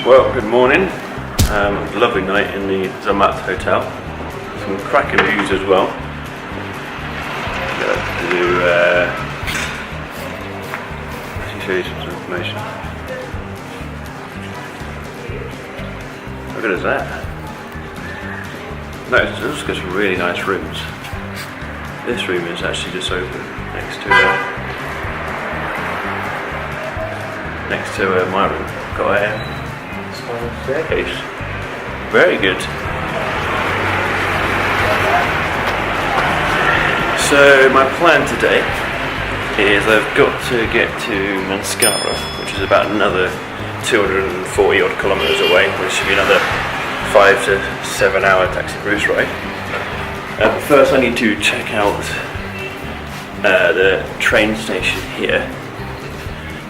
Well, good morning. Lovely night in the Zermatt Hotel. Some cracking views as well. Let me show you some information. How good is that? No, it's just got some really nice rooms. This room is actually just open next to my room. Got a spiral staircase. Very good. So my plan today is I've got to get to Manakara, which is about another 240 odd kilometres away, which should be another 5 to 7 hour taxi brousse ride. First I need to check out the train station here,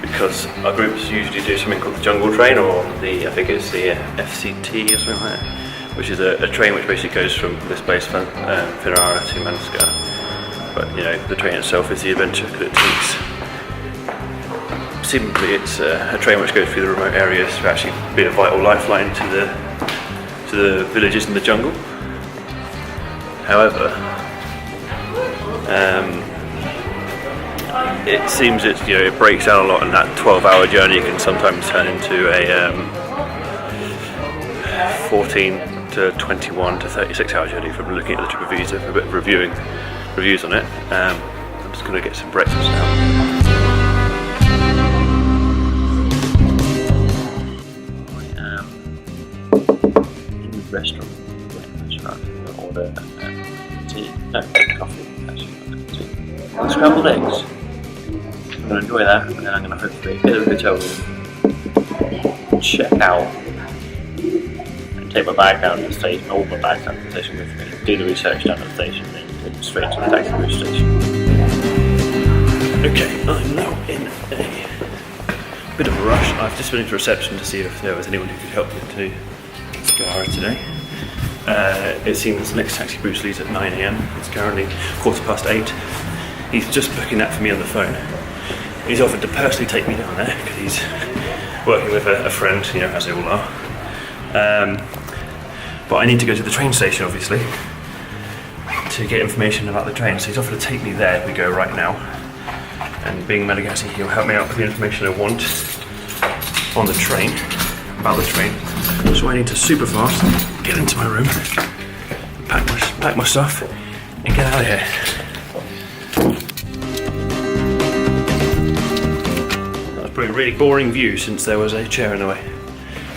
because our groups usually do something called the jungle train, or I think it's the FCT or something like that, which is a train which basically goes from this place, Fianarantsoa to Madagascar. But you know, the train itself is the adventure because it takes, seemingly it's a train which goes through the remote areas to actually be a vital lifeline to the villages in the jungle. However, it seems it breaks down a lot, and that 12-hour journey can sometimes turn into a 14 to 21 to 36-hour journey from looking at the reviews, a bit of reviews on it. I'm just going to get some breakfast now. Restaurant. I'll order tea. No, coffee. Actually, not tea. And scrambled eggs. I'm going to enjoy that, and then I'm going to hopefully get to the hotel room, check out, and take my bag down to the station, all my bags down to the station with me, do the research down at the station, and then go straight to the taxi brousse station. Okay, I'm now in a bit of a rush. I've just been into reception to see if there was anyone who could help me to Manakara today. It seems the next taxi brousse leaves at 9 AM. It's currently 8:15. He's just booking that for me on the phone. He's offered to personally take me down there because he's working with a friend, as they all are. But I need to go to the train station, obviously, to get information about the train. So he's offered to take me there if we go right now. And being Madagascar, he'll help me out with the information I want on the train, about the train. So I need to super fast get into my room, pack my stuff, and get out of here. That was probably a really boring view since there was a chair in the way.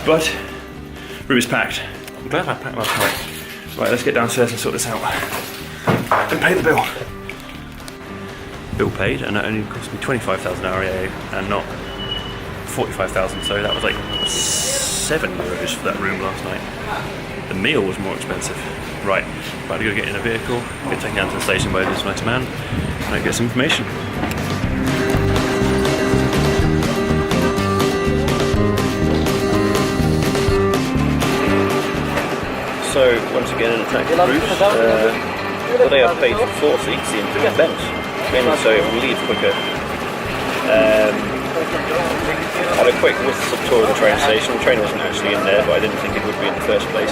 But room is packed. I'm glad I packed last night. Right, let's get downstairs and sort this out. And pay the bill. Bill paid, and it only cost me 25,000 REA and not 45,000. So that was like €7 for that room last night. The meal was more expensive. Right, about to go get in a vehicle, get taken down to the station by this nice man, and get some information. So, once again in a taxi brousse, today I've paid for 4 seats into the bench, so it will leave quicker. Had a quick whistle tour of the train station. The train wasn't actually in there, but I didn't think it would be in the first place.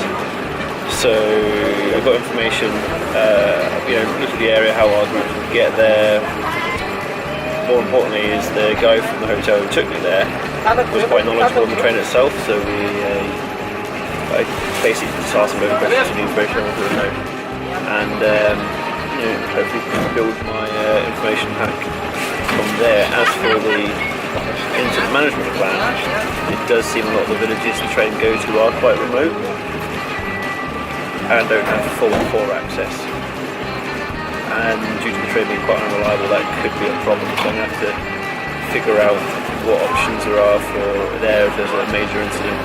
So I got information, look at the area, how our group would get there. More importantly is the guy from the hotel who took me there was quite knowledgeable on the train itself, so I basically just asked him over questions and information I wanted to know. And hopefully build my information pack from there. As for the incident management plan, it does seem a lot of the villages the train goes to are quite remote and don't have full core access. And due to the train being quite unreliable, that could be a problem. So I'm going to have to figure out what options there are for there if there's a major incident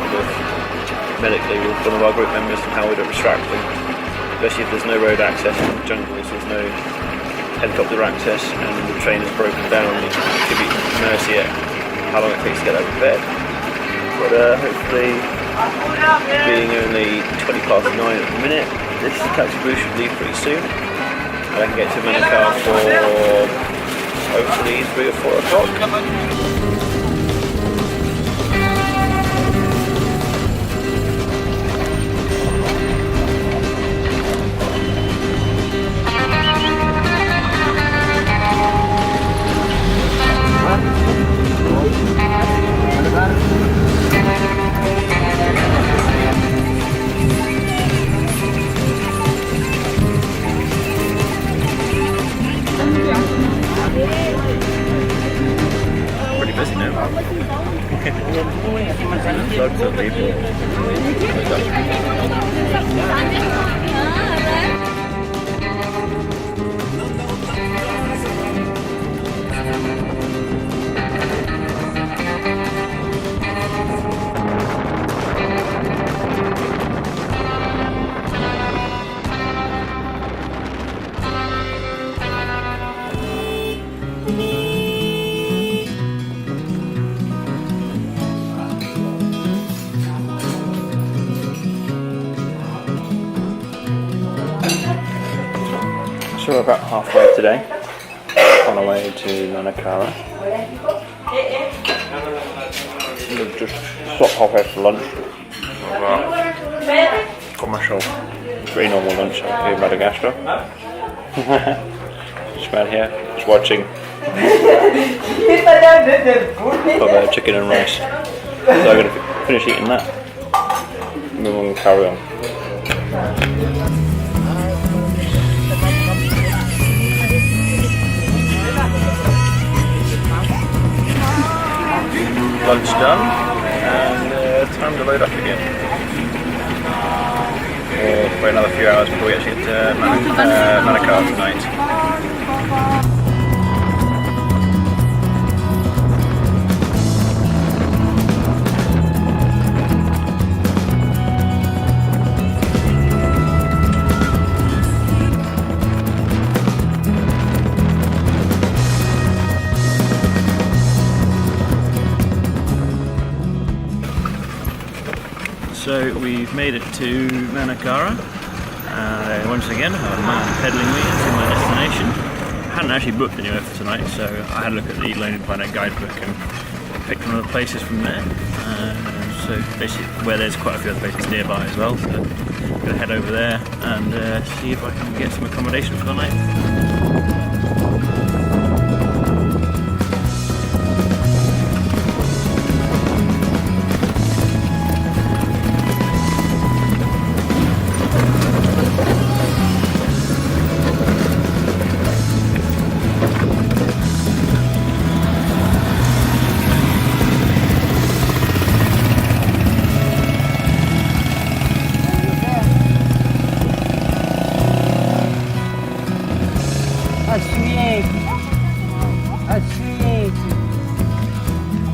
medically with one of our group members, and how we don't distract them. Especially if there's no road access in the jungles, there's no helicopter access, and the train is broken down. It could be mercy at how long it takes to get that repaired. But hopefully, being only 9:20 at the minute, this taxi brousse should leave pretty soon, and I can get to Manakara for hopefully 3 or 4 o'clock. Lots of people. So we're about halfway today, on our way to Manakara. We've just stopped halfway for lunch. Got myself a pretty normal lunch here in Madagascar. This man here is watching. Got chicken and rice. So I'm going to finish eating that and then we'll carry on. Lunch done and time to load up again. We'll wait another few hours before we actually get to Manakara tonight. So we've made it to Manakara. Once again, I have a man peddling me to my destination. I hadn't actually booked anywhere for tonight, so I had a look at the Lonely Planet guidebook and picked one of the places from there. So basically, where there's quite a few other places nearby as well. So I'm going to head over there and see if I can get some accommodation for the night.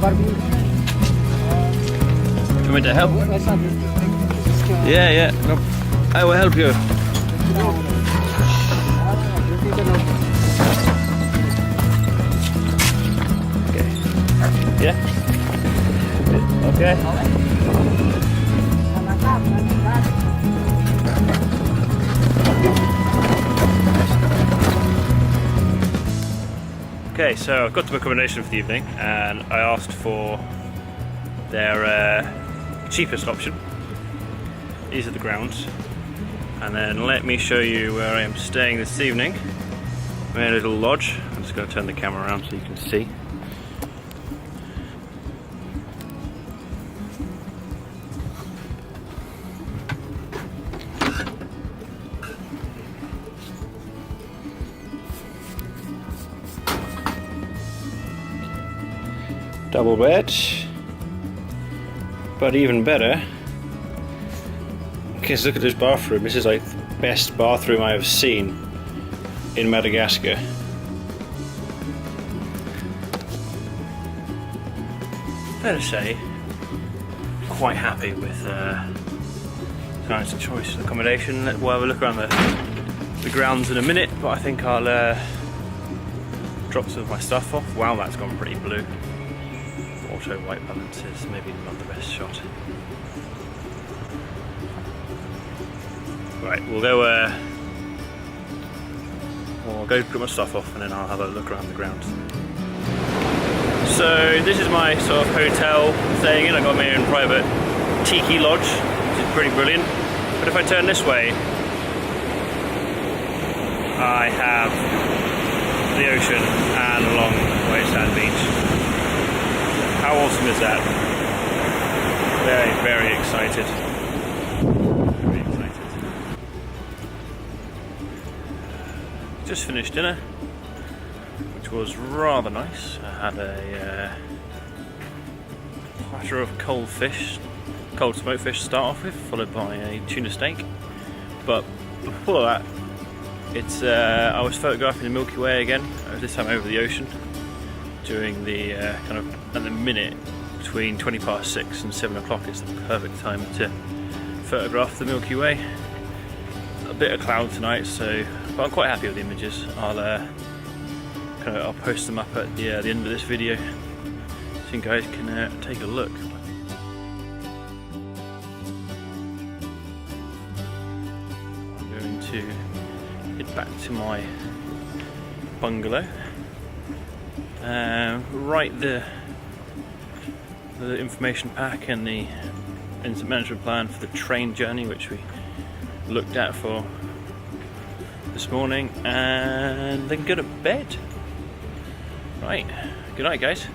Do you want me to help? Yeah, no, I will help you. Okay. Yeah? Okay. Okay, so I've got some accommodation for the evening and I asked for their cheapest option. These are the grounds. And then let me show you where I am staying this evening. I'm in a little lodge. I'm just going to turn the camera around so you can see. Double bed, but even better, because look at this bathroom. This is like the best bathroom I have seen in Madagascar. Fair to say, quite happy with tonight's choice of accommodation. We'll have a look around the grounds in a minute, but I think I'll drop some of my stuff off. Wow, that's gone pretty blue. Auto white balance is maybe not the best shot. Right, we'll go put my stuff off and then I'll have a look around the grounds. So this is my sort of hotel staying in. I got my own private tiki lodge, which is pretty brilliant. But if I turn this way, I have the ocean and a long white sand beach. How awesome is that? Very, very excited. Very excited. Just finished dinner, which was rather nice. I had a platter of cold smoked fish to start off with, followed by a tuna steak. But before that, I was photographing the Milky Way again, this time over the ocean, during the kind of at the minute between 6:20 and 7 o'clock. It's the perfect time to photograph the Milky Way. A bit of cloud tonight, but I'm quite happy with the images. I'll post them up at the end of this video, so you guys can take a look. I'm going to head back to my bungalow. Write the information pack and the incident management plan for the train journey, which we looked at for this morning, and then go to bed. Right, good night guys.